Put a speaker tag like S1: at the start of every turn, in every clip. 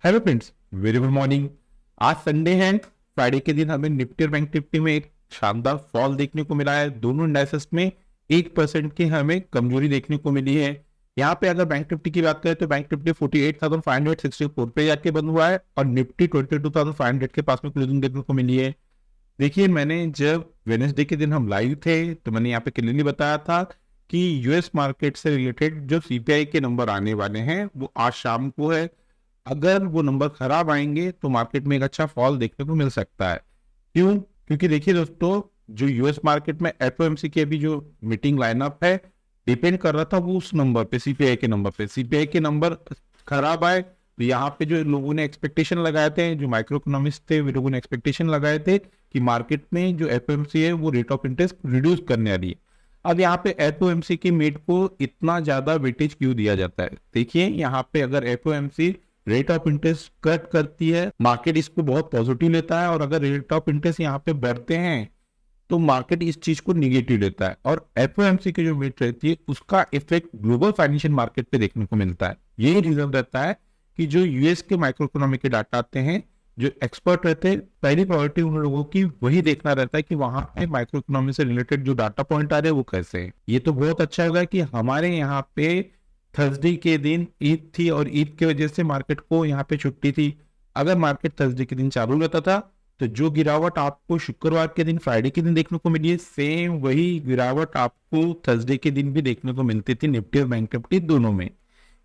S1: Hello friends, very good morning. आज Sunday है। Friday के दिन हमें निफ्टी और बैंक निफ्टी में एक शानदार फॉल देखने को मिला है। दोनों इंडाइसेस में 1% की हमें कमजोरी देखने को मिली है। यहाँ पे अगर बैंक निफ्टी की बात करें तो बैंक निफ्टी 48,564 पे जाके बंद हुआ है और निफ्टी 22,500 के पास में क्लोजिंग देखने को मिली है। देखिए, मैंने जब वेडनेसडे के दिन हम लाइव थे तो मैंने यहाँ पे क्लियरली बताया था कि यूएस मार्केट से रिलेटेड जो सीपीआई के नंबर आने वाले हैं वो आज शाम को है। अगर वो नंबर खराब आएंगे तो मार्केट में एक अच्छा फॉल देखने को मिल सकता है। क्यों? क्योंकि देखिए दोस्तों, जो यूएस मार्केट में एफओएमसी की अभी जो मीटिंग लाइनअप है डिपेंड कर रहा था वो उस नंबर पे, सीपीआई के नंबर पे। सीपीआई के नंबर खराब आए तो यहाँ पे जो लोगों ने एक्सपेक्टेशन लगाए थे, जो माइक्रो इकोनॉमिस्ट थे, वो लोगों ने एक्सपेक्टेशन लगाए थे कि मार्केट में जो एफओएमसी है वो रेट ऑफ इंटरेस्ट रिड्यूस करने वाली है। अब यहाँ पे एफओएमसी की मीट को इतना ज्यादा वेटेज क्यों दिया जाता है? देखिए, यहाँ पे अगर FOMC rate of interest cut करती है, मार्केट इसको बहुत पॉजिटिव लेता है, और अगर रेट ऑफ इंटरेस्ट यहाँ पे बढ़ते हैं तो मार्केट इस चीज को निगेटिव लेता है। और एफओएमसी की जो रेट रहती है उसका इफेक्ट ग्लोबल फाइनेंशियल मार्केट पे देखने को मिलता है। यही रीजन रहता है कि जो यूएस के माइक्रो इकोनॉमी के डाटा आते हैं, जो एक्सपर्ट रहते हैं, पहली प्रायोरिटी उन लोगों की वही देखना रहता है कि वहां पे माइक्रो इकोनॉमी से रिलेटेड जो डाटा पॉइंट आ रहे हैं वो कैसे हैं। ये तो बहुत अच्छा होगा कि हमारे यहाँ पे थर्सडे के दिन ईद थी और ईद की वजह से मार्केट को यहाँ पे छुट्टी थी। अगर मार्केट थर्सडे के दिन चालू रहता था तो जो गिरावट आपको शुक्रवार के दिन, फ्राइडे के दिन देखने को मिली है, सेम वही गिरावट आपको थर्सडे के दिन भी देखने को मिलती थी निफ्टी और बैंक निफ्टी दोनों में।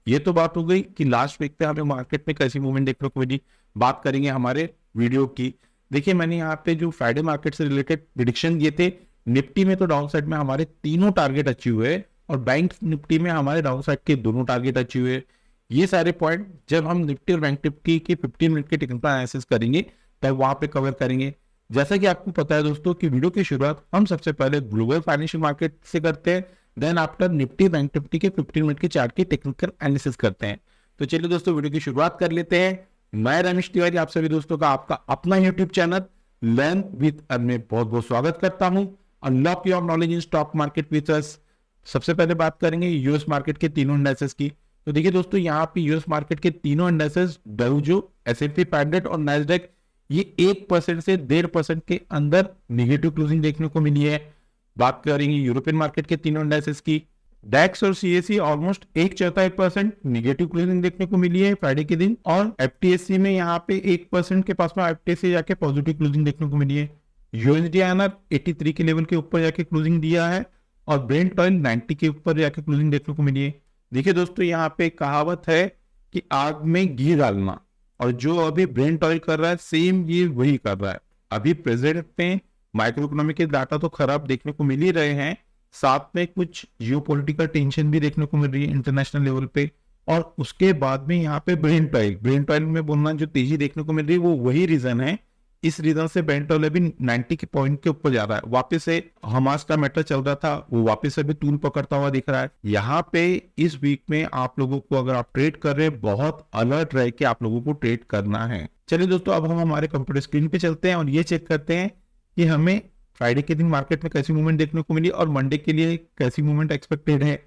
S1: ये तो बात हो गई कि लास्ट वीक पे हमें मार्केट में कैसी मूवमेंट देखने को मिली। बात करेंगे हमारे वीडियो की। देखिए, मैंने यहाँ पे जो फ्राइडे मार्केट से रिलेटेड प्रिडिक्शन दिए थे, निफ्टी में तो डाउन साइड में हमारे तीनों टारगेट अचीव हुए और बैंक निफ्टी में हमारे डाउन साइड के दोनों टारगेट अचीव हुए। ये सारे पॉइंट जब हम निफ्टी और बैंक निफ्टी के 15 मिनट के टेक्निकल एनालिसिस करेंगे तब वहां पे कवर करेंगे। जैसा कि आपको पता है दोस्तों कि वीडियो की शुरुआत हम सबसे पहले ग्लोबल फाइनेंशियल मार्केट से करते हैं, then after Nifty Bank Nifty के 15 मिनट के चार्ट के टेक्निकल एनालिसिस करते हैं। तो चलिए दोस्तों, वीडियो की शुरुआत कर लेते हैं। मैं रमेश तिवारी आप सभी दोस्तों का आपका अपना YouTube channel learn with earn में बहुत बहुत स्वागत करता हूं। Unlock your knowledge in stock market with us. सबसे पहले बात करेंगे यूएस मार्केट के तीनों इंडाइसेस की। तो देखिए दोस्तों, यहाँ पे यूएस मार्केट के तीनों इंडाइसेस डाउ जोन्स, एस&पी 500 और नैस्डैक, ये 1% से 1.5% के अंदर निगेटिव क्लोजिंग देखने को मिली है। बात करेंगे यूरोपियन मार्केट के तीनों इंडाइसेस की। डैक्स और सीएसई ऑलमोस्ट 1/4% निगेटिव क्लोजिंग देखने को मिली है फ्राइडे के दिन, और एफटीएससी में यहाँ पे 1% के पास में एफटीएससी जाके पॉजिटिव क्लोजिंग देखने को मिली है। यूएसडी आईएनआर 83 के लेवल के ऊपर जाके क्लोजिंग दिया है और ब्रेंट ऑयल 90 के ऊपर जाके क्लोजिंग देखने को मिली है। देखिए दोस्तों, यहाँ पे कहावत है कि आग में घी डालना, और जो अभी ब्रेंट ऑयल कर रहा है सेम ये वही कर रहा है। अभी प्रेजेंट में माइक्रो इकोनॉमी के डाटा तो खराब देखने को मिल ही रहे हैं, साथ में कुछ जियोपॉलिटिकल टेंशन भी देखने को मिल रही है इंटरनेशनल लेवल पे, और उसके बाद में यहाँ पे ब्रेंट ऑयल में बोलना जो तेजी देखने को मिल रही है वो वही रीजन है। इस रीजन से ब्रेंट ऑयल अभी 90 के पॉइंट के ऊपर जा रहा है। वापस से हमास का मैटर चल रहा था, वो वापस से अभी तूल पकड़ता हुआ दिख रहा है। यहाँ पे इस वीक में आप लोगों को, अगर आप ट्रेड कर रहे हैं, बहुत अलर्ट रह के आप लोगों को ट्रेड करना है। चलिए दोस्तों, अब हम हमारे कंप्यूटर स्क्रीन पे चलते हैं और ये चेक करते हैं कि हमें फ्राइडे के दिन मार्केट में कैसी मूवमेंट देखने को मिली और मंडे के लिए कैसी मूवमेंट एक्सपेक्टेड है।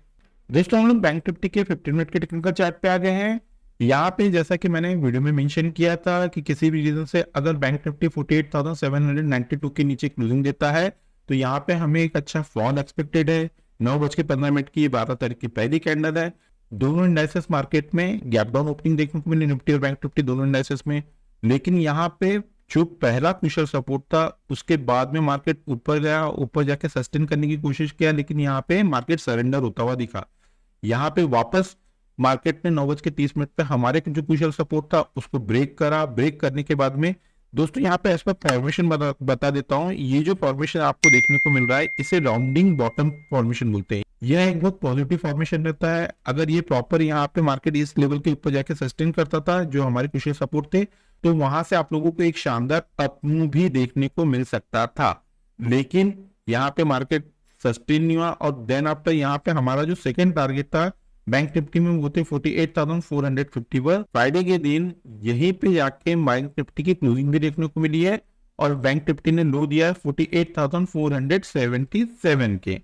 S1: दोस्तों, हम लोग बैंक निफ्टी के 15 मिनट के टेक्निकल चार्ट पे आ गए हैं। यहाँ पे जैसा कि मैंने वीडियो में मेंशन किया था कि किसी भी रीजन से अगर बैंक निफ्टी 48,792 के नीचे क्लोजिंग देता है तो यहाँ पे हमें एक अच्छा फॉल एक्सपेक्टेड है। 9:15 की 12 तारीख की पहली कैंडल है। दोनों इंडाइसेस मार्केट में गैप डाउन ओपनिंग देखने को मिली, निफ्टी और बैंक निफ्टी दोनों इंडाइसेस में। लेकिन यहाँ पे जो पहला क्रूशियल सपोर्ट था उसके बाद में मार्केट ऊपर गया, ऊपर जाके सस्टेन करने की कोशिश किया, लेकिन यहाँ पे मार्केट सरेंडर होता हुआ दिखा। यहाँ पे वापस मार्केट ने 9:30 पे हमारे जो क्रूशियल सपोर्ट था उसको ब्रेक करा। ब्रेक करने के बाद में दोस्तों, यहाँ पे एज पर फॉर्मेशन बता देता हूँ। ये जो फॉर्मेशन आपको देखने को मिल रहा है इसे राउंडिंग बॉटम फॉर्मेशन बोलते हैं। यह एक बहुत पॉजिटिव फॉर्मेशन रहता है। अगर ये प्रॉपर यहाँ पे मार्केट इस लेवल के ऊपर जाके सस्टेन करता था जो हमारे क्रूशियल सपोर्ट थे, तो वहां से आप लोगों को एक शानदार अप मूव भी देखने को मिल सकता था। लेकिन यहाँ पे मार्केट सस्टेन नहीं हुआ और देन आफ्टर यहाँ पे हमारा जो सेकेंड टारगेट था बैंक निफ्टी में वो थे 48,451। फ्राइडे के दिन यहीं पे जाके बैंक निफ्टी की क्लोजिंग भी देखने को मिली है और बैंक निफ्टी ने लो दिया है 48,477 के।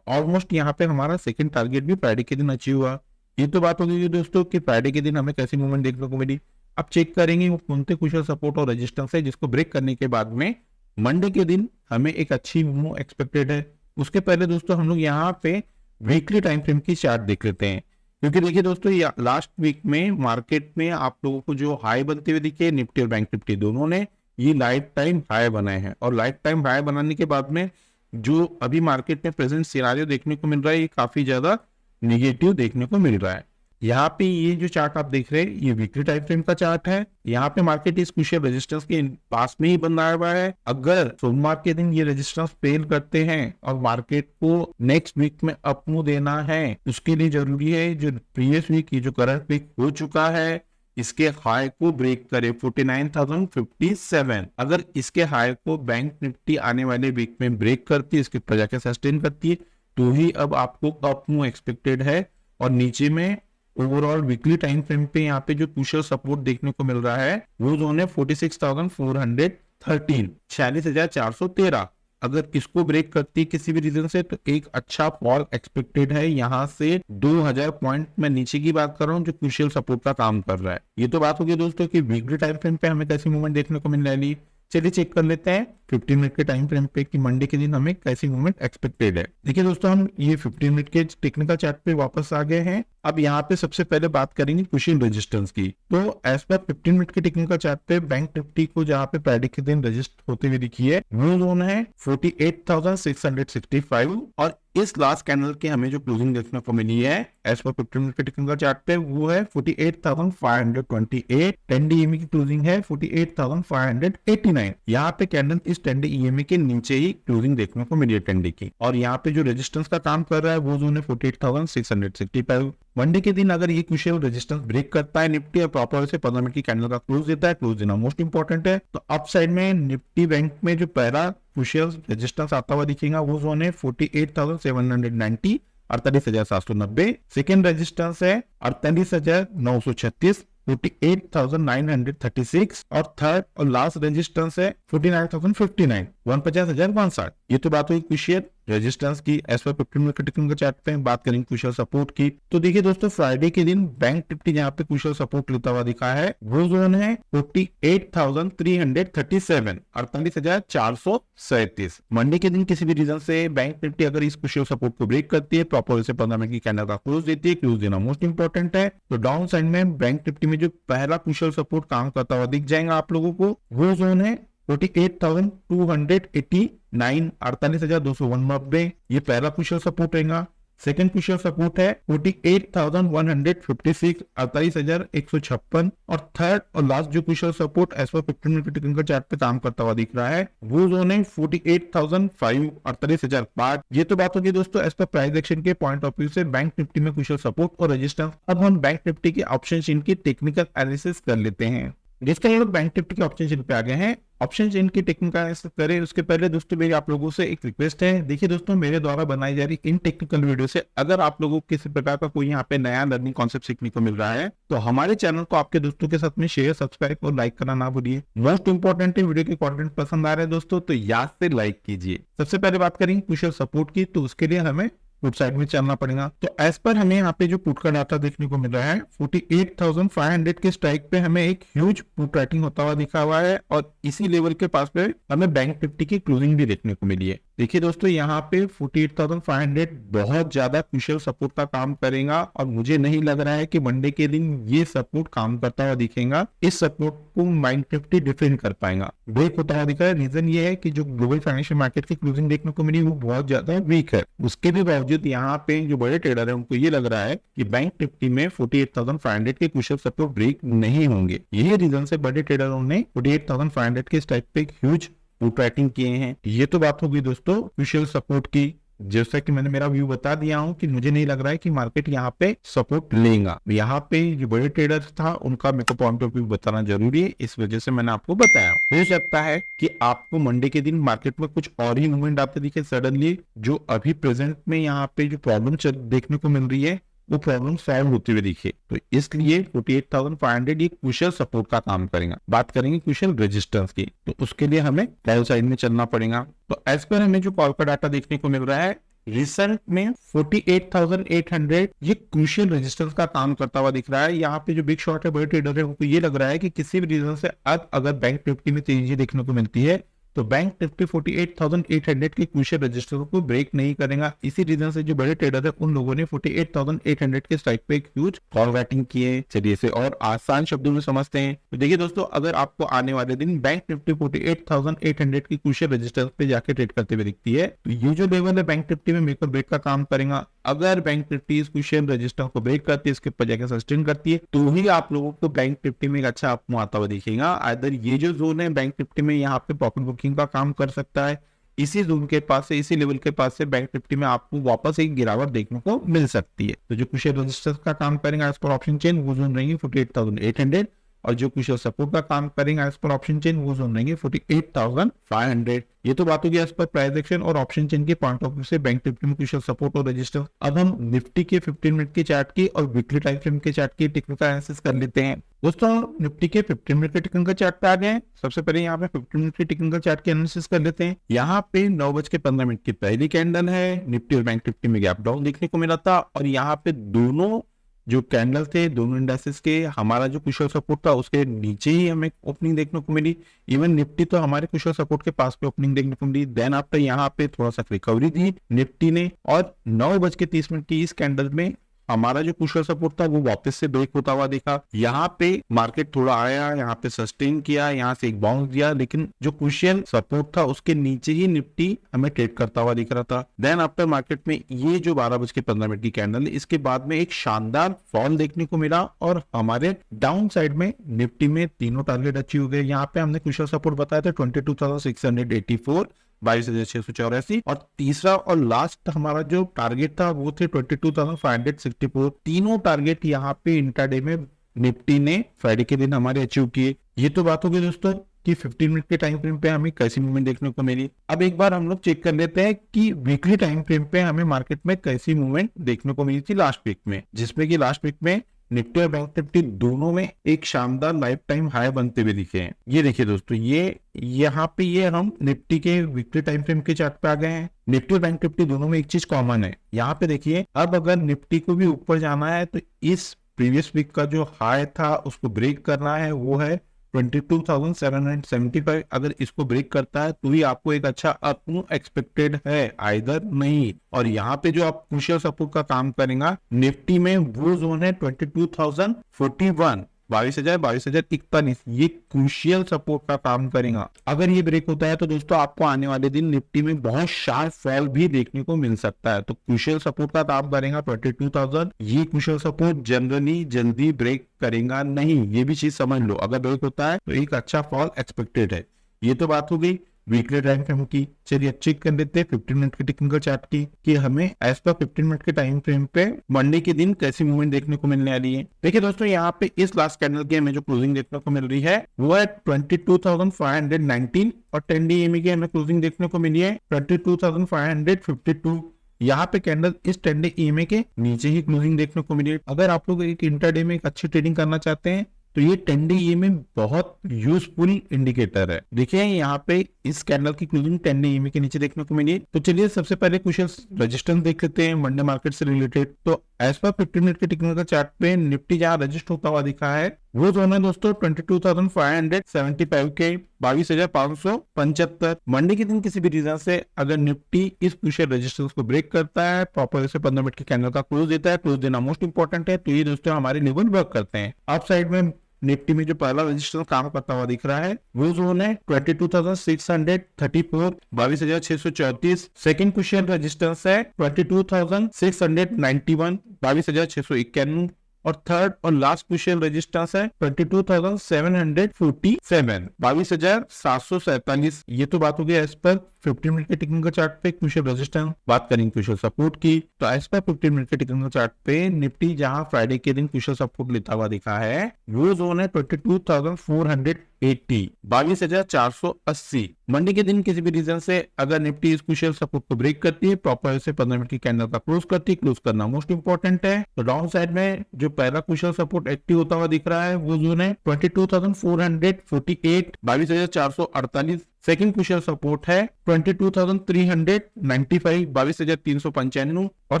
S1: ऑलमोस्ट यहाँ पे हमारा सेकंड टारगेट भी फ्राइडे के दिन अचीव हुआ। ये तो बात हो गई दोस्तों कि फ्राइडे के दिन हमें कैसी मूवमेंट देखने को मिली। अब चेक करेंगे वो कौन से क्रूशियल सपोर्ट और रेजिस्टेंस है जिसको ब्रेक करने के बाद में मंडे के दिन हमें एक अच्छी मूव एक्सपेक्टेड है। उसके पहले दोस्तों हम लोग यहाँ पे वीकली टाइम फ्रेम की चार्ट देख लेते हैं, क्योंकि देखिए दोस्तों लास्ट वीक में मार्केट में आप लोगों को जो हाई बनते हुए दिखे निफ्टी और बैंक निफ्टी दोनों ने ये लाइफ टाइम हाई बनाए हैं, और लाइफ टाइम हाई बनाने के बाद में जो अभी मार्केट में प्रेजेंट सिनारियो देखने को मिल रहा है ये काफी ज्यादा निगेटिव देखने को मिल रहा है। यहाँ पे ये जो चार्ट आप देख रहे हैं ये वीकली टाइम फ्रेम का चार्ट है। यहाँ पे मार्केट इस क्रूशियल रेजिस्टेंस के पास में ही बंद आया हुआ है। अगर सोमवार के दिन ये रेजिस्टेंस फेल करते हैं और मार्केट को नेक्स्ट वीक में अप मूव देना है, उसके लिए जरूरी है जो प्रीवियस वीक ये जो करंट वीक हो चुका है इसके हाई को ब्रेक करे 49,057। अगर इसके हाई को बैंक निफ्टी आने वाले वीक में ब्रेक करती है, इसके ऊपर जाके सस्टेन करती है, तो ही अब आपको अप मूव एक्सपेक्टेड है। और नीचे में ओवरऑल वीकली टाइम फ्रेम पे यहाँ पे जो क्रूशियल सपोर्ट देखने को मिल रहा है वो जोन है 46,413, 46,413। अगर इसको ब्रेक करती है किसी भी रीजन से तो एक अच्छा फॉल एक्सपेक्टेड है यहाँ से 2000 पॉइंट में नीचे की बात कर रहा हूँ जो क्रूशियल सपोर्ट का काम कर रहा है। ये तो बात होगी दोस्तों कि वीकली टाइम फ्रेम पे हमें कैसी मूवमेंट देखने को मिल रही है। चलिए चेक कर लेते हैं 15 मिनट के टाइम फ्रेम पे कि मंडे के दिन हमें कैसी मूवमेंट एक्सपेक्टेड है। देखिए दोस्तों हम ये 15 मिनट के टेक्निकल चार्ट पे वापस आ गए हैं। अब यहाँ पे सबसे पहले बात करेंगे क्रूशियल रेजिस्टेंस की। तो एज पर 15 मिनट के टेक्निकल चार्ट पे बैंक निफ्टी को जहाँ पे फ्राइडे के दिन रजिस्ट होते हुए दिखी है वो जोन है 48,665, और इस लास्ट कैंडल के हमें जो क्लोजिंग देखने को मिली है एज पर 15 मिनट के टेक्निकल चार्ट पे वो है 48,528। 10 डे ईएमए की क्लोजिंग है 48,589। यहाँ पे कैंडल इस 10 डे ईएमए के नीचे ही क्लोजिंग देखने को मिली है 10 डे की, और यहाँ पे जो रेजिस्टेंस का काम कर रहा है वो जोन है 48,665। मंडे के दिन अगर ये क्रूशियल रेजिस्टेंस ब्रेक करता है निफ्टी और प्रॉपर से 15 मिनट की कैंडल का क्लोज देता है, क्लोज देना मोस्ट इंपॉर्टेंट है, तो अप साइड में निफ्टी बैंक में जो पहला क्रूशियल रेजिस्टेंस आता हुआ दिखेगा वो जोन है 48,790, 48,790। सेकेंड रेजिस्टेंस है 48,936, 48,936, और थर्ड और लास्ट रेजिस्टेंस है 49,059, 49,059। ये तो बात हुई क्रूशियल रेजिस्टेंस की। एज पर 15 मिनट के टेक्निकल चार्ट पे बात करेंगे क्रूशियल सपोर्ट की। तो देखिए दोस्तों फ्राइडे के दिन बैंक निफ्टी जहाँ पे क्रूशियल सपोर्ट लेता हुआ दिखा है वो जोन है 48,337, 48,437। मंडे के दिन किसी भी रीजन से बैंक निफ्टी अगर इस क्रूशियल सपोर्ट को ब्रेक करती है, प्रॉपर से 15 मिनट की कैंडल का क्लोज देती है, क्लोज देना मोस्ट इंपॉर्टेंट है, तो डाउन साइड में बैंक निफ्टी में जो पहला क्रूशियल सपोर्ट काम करता हुआ दिख जाएगा आप लोगों को वो जोन है 48,289, 48,289। ये पहला क्रूशियल सपोर्ट रहेगा। सेकंड क्रूशियल सपोर्ट है 48,156, 48,156, और थर्ड और लास्ट जो crucial support as per 15 minute technical chart पे काम करता हुआ दिख रहा है वो जोन है 48,005, 48,005। ये तो बात होगी दोस्तों एज पर प्राइस एक्शन के पॉइंट ऑफ व्यू से बैंक निफ्टी में क्रूशियल सपोर्ट और रेजिस्टेंस। अब हम बैंक निफ्टी के ऑप्शन चेन की टेक्निकल एनालिसिस कर लेते हैं। जिसका ये लोग बैंक निफ्टी के ऑप्शन चेन पे आ गए हैं। ऑप्शन चेन की टेक्निकल एनालिसिस करें उसके पहले दोस्तों मेरी आप लोगों से एक रिक्वेस्ट है। देखिए दोस्तों मेरे द्वारा बनाई जा रही इन टेक्निकल वीडियो से अगर आप लोगों को किसी प्रकार का कोई यहाँ पे नया लर्निंग कॉन्सेप्ट सीखने को मिल रहा है तो हमारे चैनल को आपके दोस्तों के साथ में शेयर, सब्सक्राइब और लाइक करना ना भूलिए। मोस्ट इंपॉर्टेंट है वीडियो के कंटेंट पसंद आ रहे हैं दोस्तों तो याद से लाइक कीजिए। सबसे पहले बात करेंगे क्रूशियल सपोर्ट की, तो उसके लिए हमें पुट साइड में चलना पड़ेगा। तो एज पर हमें यहाँ पे जो पुट का डाटा देखने को मिल रहा है 48,500 के स्ट्राइक पे हमें एक ह्यूज पुट राइटिंग होता हुआ दिखा हुआ है, और इसी लेवल के पास पे हमें बैंक निफ्टी की क्लोजिंग भी देखने को मिली है। देखिए दोस्तों यहाँ पे 48,500 बहुत ज्यादा क्रूशियल सपोर्ट का काम करेगा, और मुझे नहीं लग रहा है कि मंडे के दिन ये सपोर्ट काम करता हुआ दिखेगा। इस सपोर्ट को बैंक निफ्टी डिफेंड कर पाएगा, ब्रेक होता हुआ दिखा है। रीजन ये है कि जो ग्लोबल फाइनेंशियल मार्केट की क्लोजिंग देखने को मिली वो बहुत ज्यादा वीक है। उसके भी बावजूद यहाँ पे जो बड़े ट्रेडर है उनको ये लग रहा है कि बैंक निफ्टी में 48,500 के क्रूशियल सपोर्ट ब्रेक नहीं होंगे। यही रीजन से बड़े ट्रेडरों ने 48,500 के स्ट्राइक पे एक ह्यूज पुट राइटिंग किए हैं। ये तो बात होगी दोस्तों क्रूशियल सपोर्ट की। जैसा कि मैंने मेरा व्यू बता दिया हूं कि मुझे नहीं लग रहा है कि मार्केट यहाँ पे सपोर्ट लेगा। यहाँ पे जो बड़े ट्रेडर्स था उनका मेरे को पॉइंट ऑफ व्यू बताना जरूरी है, इस वजह से मैंने आपको बताया। हो सकता है कि आपको मंडे के दिन मार्केट में कुछ और ही मूवमेंट आपको दिखे सडनली, जो अभी प्रेजेंट में यहाँ पे जो प्रॉब्लम देखने को मिल रही है वो प्रॉब्लम सॉल्व होते हुए दिखे, तो इसलिए 48,500 ये क्रूशियल सपोर्ट का काम करेगा। बात करेंगे क्रूशियल रेजिस्टेंस की, तो उसके लिए हमें कॉल साइड में चलना पड़ेगा। तो एज पर हमें जो कॉल का डाटा देखने को मिल रहा है रिसेंट में 48,800 ये क्रूशियल रेजिस्टेंस का काम करता हुआ दिख रहा है। यहाँ पे जो बिग शॉट है, बड़े ट्रेडर है, उनको ये लग रहा है कि किसी भी रीजन से अब अगर बैंक निफ्टी में तेजी देखने को मिलती है तो बैंक निफ्टी 48,800 के क्रूशियल रजिस्टर को ब्रेक नहीं करेगा। इसी रीजन से जो बड़े ट्रेडर है उन लोगों ने 48,800 के स्ट्राइक पे एक ह्यूज कॉल राइटिंग किए। चलिए इसे और आसान शब्दों में समझते हैं। तो देखिए दोस्तों, अगर आपको आने वाले दिन बैंक निफ्टी 48,800 की क्रूशियल रजिस्टर पे जाके ट्रेड करते हुए दिखती है तो ये जो लेवल है बैंक निफ्टी में मेक और ब्रेक का काम करेगा। अगर बैंक निफ्टी इस क्रूशियल रजिस्टर को ब्रेक करती है, इसके ऊपर जाकर सस्टेन करती है, तो ही आप लोगों को बैंक निफ्टी में एक अच्छा अपमूव आता हुआ दिखेगा। आइदर ये जो जोन है बैंक निफ्टी में यहाँ पे प्रॉफिट बुकिंग का काम कर सकता है, इसी जोन के पास से, इसी लेवल के पास से बैंक निफ्टी में आपको वापस एक गिरावट देखने को मिल सकती है। तो जो क्रूशियल रजिस्टर का काम करेगा एज पर ऑप्शन चेन वो जोन रहेंगे 48,800, और जो क्रूशियल सपोर्ट का काम करेंगे एज पर ऑप्शन चेन वो जोन रहेंगे 48,500। ये तो बात होगी एज पर प्राइस एक्शन और ऑप्शन चेन के पॉइंट ऑफ व्यू से बैंक निफ्टी में क्रूशियल सपोर्ट और रेजिस्टेंस। अब हम निफ्टी के 15 मिनट की चार्ट की और वीकली टाइम फ्रेम के चार्ट की टेक्निकल एनालिसिस कर लेते हैं। दोस्तों निफ्टी के 15 मिनट के टेक्निकल चार्ट पे आ गए। सबसे पहले यहाँ पे 15 मिनट के टेक्निकल चार्ट की एनालिसिस कर लेते हैं। यहाँ पे 9:15 की पहली कैंडल है, निफ्टी और बैंक निफ्टी में गैप डाउन देखने को मिला था, और यहाँ पे दोनों जो कैंडल थे दोनों इंडेक्सेस के हमारा जो क्रूशियल सपोर्ट था उसके नीचे ही हमें ओपनिंग देखने को मिली। इवन निफ्टी तो हमारे क्रूशियल सपोर्ट के पास पे ओपनिंग देखने को मिली। देन आफ्टर यहाँ पे थोड़ा सा रिकवरी दी निफ्टी ने, और 9:30 की इस कैंडल में हमारा जो क्रूशियल सपोर्ट था वो वापस से ब्रेक होता हुआ देखा। यहाँ पे मार्केट थोड़ा आया, यहाँ पे सस्टेन किया, यहाँ से एक बाउंस दिया, लेकिन जो क्रूशियल सपोर्ट था उसके नीचे ही निफ्टी हमें ट्रेड करता हुआ दिख रहा था। देन आफ्टर मार्केट में ये जो 12:15 की कैंडल है, इसके बाद में एक शानदार फॉल देखने को मिला और हमारे डाउन साइड में निफ्टी में तीनों टारगेट अचीव हो गए। यहाँ पे हमने क्रूशियल सपोर्ट बताया था 22,684, 22,684, और तीसरा और लास्ट हमारा जो टारगेट था वो थे 22,564। तीनों टारगेट यहाँ पे इंट्राडे में निफ्टी ने फ्राइडे के दिन हमारे अचीव किए। ये तो बात हो गई दोस्तों कि 15 मिनट के टाइम फ्रेम पे हमें कैसी मूवमेंट देखने को मिली। अब एक बार हम लोग चेक कर लेते हैं कि वीकली टाइम फ्रेम पे हमें मार्केट में कैसी मूवमेंट देखने को मिली थी लास्ट वीक में, जिसमें कि लास्ट वीक में निफ्टी और बैंक निफ्टी दोनों में एक शानदार लाइफ टाइम हाई बनते हुए दिखे हैं। ये देखिए दोस्तों, ये यहाँ पे ये हम निफ्टी के वीकली टाइम फ्रेम के चार्ट पे आ गए हैं। निफ्टी और बैंक निफ्टी दोनों में एक चीज कॉमन है। यहाँ पे देखिए, अब अगर निफ्टी को भी ऊपर जाना है तो इस प्रीवियस वीक का जो हाई था उसको ब्रेक करना है, वो है 22,775। अगर इसको ब्रेक करता है तो ही आपको एक अच्छा अपमूव एक्सपेक्टेड है, आइदर नहीं। और यहाँ पे जो आप क्रूशियल सपोर्ट का काम करेगा निफ्टी में वो जोन है 22,041, 22,041, ये क्रूशियल सपोर्ट का काम करेगा। अगर ये ब्रेक होता है तो दोस्तों आपको आने वाले दिन निफ्टी में बहुत शार्प फॉल भी देखने को मिल सकता है। तो क्रूशियल सपोर्ट का काम करेगा 22,000। ये क्रूशियल सपोर्ट जनरली जल्दी ब्रेक करेगा नहीं, ये भी चीज समझ लो। अगर ब्रेक होता है तो एक अच्छा फॉल एक्सपेक्टेड है। ये तो बात हो गई वीकली टाइम फ्रेम की। चलिए चेक कर लेते हैं 15 मिनट के टेक्निकल चार्ट की कि हमें एज पर 15 मिनट के टाइम फ्रेम पे मंडे के दिन कैसी मूवमेंट देखने को मिलने वाली है। देखिए दोस्तों, यहाँ पे इस लास्ट कैंडल की हमें जो क्लोजिंग देखने को मिल रही है वो है 22,519, और 10 DME की हमें क्लोजिंग देखने को मिली है 22,552। यहाँ पे कैंडल इस 10 डे EMA के नीचे ही क्लोजिंग देखने को मिली है। अगर आप लोग एक इंटरडे में एक अच्छी ट्रेडिंग करना चाहते हैं तो ये 10 डे EMA बहुत यूजफुल इंडिकेटर है। देखिए यहाँ पे इस कैंडल की क्लोजिंग 10 डे EMA के नीचे देखने को मिली। तो चलिए सबसे पहले कुछ रेजिस्टेंस देख लेते हैं मंडे मार्केट से रिलेटेड। तो एज पर 15 मिनट के टेक्निकल चार्ट पे निफ्टी जहाँ रजिस्टर होता हुआ दिखा है वो जोन है दोस्तों 22,575 के 22,575। मंडे के दिन किसी भी रीजन से अगर निफ्टी इस क्रूशियल रेजिस्टेंस को ब्रेक करता है, प्रॉपर से 15 मिनट के कैंडल का क्लोज देता है, क्लोज देना मोस्ट इंपॉर्टेंट है, तो ये दोस्तों हमारे लेवल वर्क करते हैं। अप साइड में निफ्टी में जो पहला रजिस्टर काम करता हुआ दिख रहा है वो जोन है 22,634, 22,634। सेकंड क्रूशियल रेजिस्टेंस है 22,691, 22,691, और थर्ड और लास्ट क्रूशियल रेजिस्टेंस है 22,747, 22,747। ये तो बात हो गई एज पर 15 मिनट के टेक्निकल चार्ट पे क्रूशियल रेजिस्टेंस। बात करेंगे क्रूशियल सपोर्ट की तो एज पर 15 मिनट के टेक्निकल चार्ट पे निफ्टी जहां फ्राइडे के दिन क्रूशियल सपोर्ट लेता हुआ दिखा है वो जोन है 22,480, 22,480। मंडे के दिन किसी भी रीजन से अगर निफ्टी इस क्रूशियल सपोर्ट को ब्रेक करती है, प्रॉपर से 15 मिनट की कैंडल का क्लोज करती है, क्लोज करना मोस्ट इंपॉर्टेंट है। तो डाउन साइड में जो पहला क्रूशियल सपोर्ट एक्टिव होता हुआ दिख रहा है वो जोन है 22,448, 22,448। सेकंड क्रूशियल सपोर्ट है 22,395 22,395 और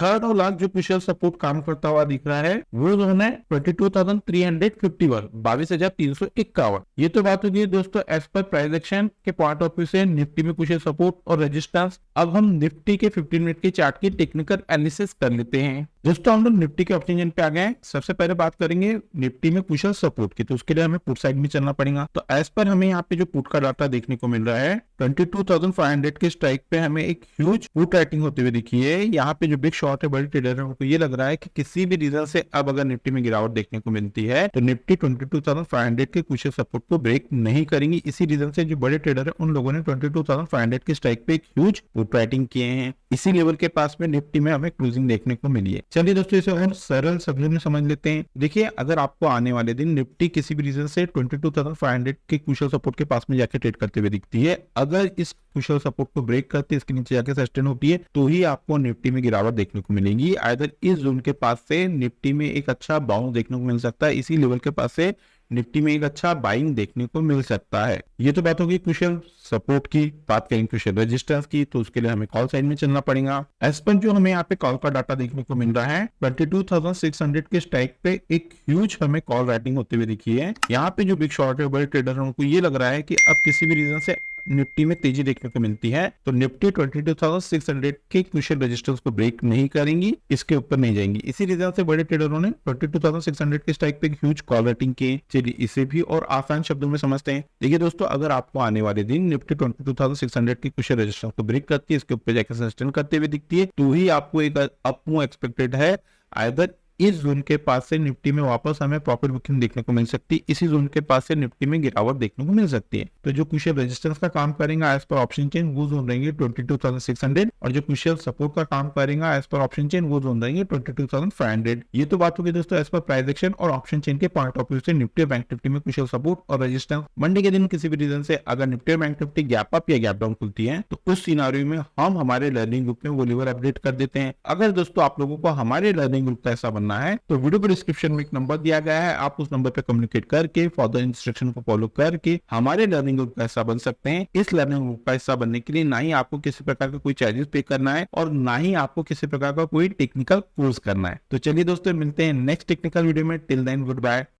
S1: थर्ड और लास्ट जो क्रूशियल सपोर्ट काम करता हुआ दिख रहा है वो जो है 22,351 22,351। ये तो बात होगी दोस्तों एज पर प्राइस एक्शन के पॉइंट ऑफ व्यू से निफ्टी में क्रूशियल सपोर्ट और रेजिस्टेंस। अब हम निफ्टी के 15 मिनट के चार्ट की टेक्निकल एनालिसिस कर लेते हैं। दोस्तों हम लोग निफ्टी के ऑप्शन पे आ गए हैं। सबसे पहले बात करेंगे निफ्टी में क्रूशियल सपोर्ट की, तो उसके लिए हमें पुट साइड में चलना पड़ेगा। तो एज पर हमें यहाँ पे जो पुट का डाटा देखने को मिल रहा है 22,500 के स्ट्राइक पे हमें एक ह्यूज पुट राइटिंग होते हुए दिखी है। यहाँ पे जो बिग शॉर्ट है, बड़े ट्रेडर है, उनको ये लग रहा है कि किसी भी रीजन से अब अगर निफ्टी में गिरावट देखने को मिलती है तो निफ्टी 22,500 के क्रूशियल सपोर्ट को ब्रेक नहीं करेंगी। इसी रीजन से जो बड़े ट्रेडर है उन लोगों ने 22,500 के स्ट्राइक पे एक ह्यूज पुट राइटिंग किए हैं। इसी लेवल के पास में निफ्टी में हमें क्लोजिंग देखने को मिली है। चलिए दोस्तों इसे और सरल शब्दों में समझ लेते हैं। देखिए अगर आपको आने वाले दिन निफ्टी किसी भी रीजन से 22,500 के क्रूशियल सपोर्ट के पास में जाके ट्रेड करते हुए दिखती है, अगर इस क्रूशियल सपोर्ट को ब्रेक करते इसके नीचे जाके सस्टेन होती है तो ही आपको निफ्टी में गिरावट देखने को मिलेगी। आइदर इस जोन के पास से निफ्टी में एक अच्छा बाउंस देखने को मिल सकता है, इसी लेवल के पास से निफ्टी में एक अच्छा बाइंग देखने को मिल सकता है। ये तो बात होगी क्रूशियल सपोर्ट की। बात करेंगे क्रूशियल रेजिस्टेंस की, तो उसके लिए हमें कॉल साइड में चलना पड़ेगा। एज पर जो हमें यहाँ पे कॉल का डाटा देखने को मिल रहा है 22,600 के स्ट्राइक पे एक ह्यूज हमें कॉल राइटिंग होते हुए दिखी है। यहाँ पे जो बिग शॉर्ट है, बड़े ट्रेडर है, उनको ये लग रहा है कि अब किसी भी रीजन से निफ्टी में तेजी देखने को मिलती है तो निफ्टी 22,600 के क्रूशियल रेजिस्टेंस को ब्रेक नहीं करेंगी, इसके ऊपर नहीं जाएंगी। इसी रीजन से बड़े ट्रेडरों ने 22,600 के स्ट्राइक पे ह्यूज कॉल राइटिंग की। चलिए इसे भी और आसान शब्दों में समझते हैं। देखिए दोस्तों अगर आपको आने वाले दिन निफ्टी 22,600 की क्रूशियल रेजिस्टेंस को ब्रेक करती है, इसके ऊपर जाकर सस्टेन करते हुए दिखती है तो ही आपको एक अप मूव एक्सपेक्टेड है। आइदर इस जोन के पास से निफ्टी में वापस हमें प्रॉफिट बुकिंग देखने को मिल सकती है, इसी जोन के पास से निफ्टी में गिरावट देखने को मिल सकती है। तो जो क्रूशियल रेजिस्टेंस का काम करेगा एज पर ऑप्शन चेन वो जोन रहेंगे 22,600 और जो क्रूशियल सपोर्ट का काम करेगा एज पर ऑप्शन चेन वो जोन रहेंगे 22,500। ये तो बात होगी दोस्तों एज पर प्राइस एक्शन और ऑप्शन चेन के पॉइंट ऑफ व्यू से निफ्टी और बैंक निफ्टी में क्रूशियल सपोर्ट और रेजिस्टेंस। मंडे के दिन किसी भी रीजन से अगर निफ्टी और बैंक निफ्टी गैप अप या गैप डाउन खुलती है तो उस सिनेरियो में हम हमारे लर्निंग ग्रुप में वो लेवल अपडेट कर देते हैं। अगर दोस्तों आप लोगों को हमारे लर्निंग ग्रुप का ऐसा बनना है तो वीडियो डिस्क्रिप्शन में एक नंबर दिया गया है, आप उस नंबर पे कम्युनिकेट करके फर्दर इंस्ट्रक्शन को फॉलो करके हमारे लर्निंग ग्रुप का हिस्सा बन सकते हैं। इस लर्निंग ग्रुप का हिस्सा बनने के लिए ना ही आपको किसी प्रकार का कोई चार्जेस पे करना है और ना ही आपको किसी प्रकार का कोई टेक्निकल कोर्स करना है। तो चलिए दोस्तों मिलते हैं नेक्स्ट टेक्निकल वीडियो में। Till then good bye.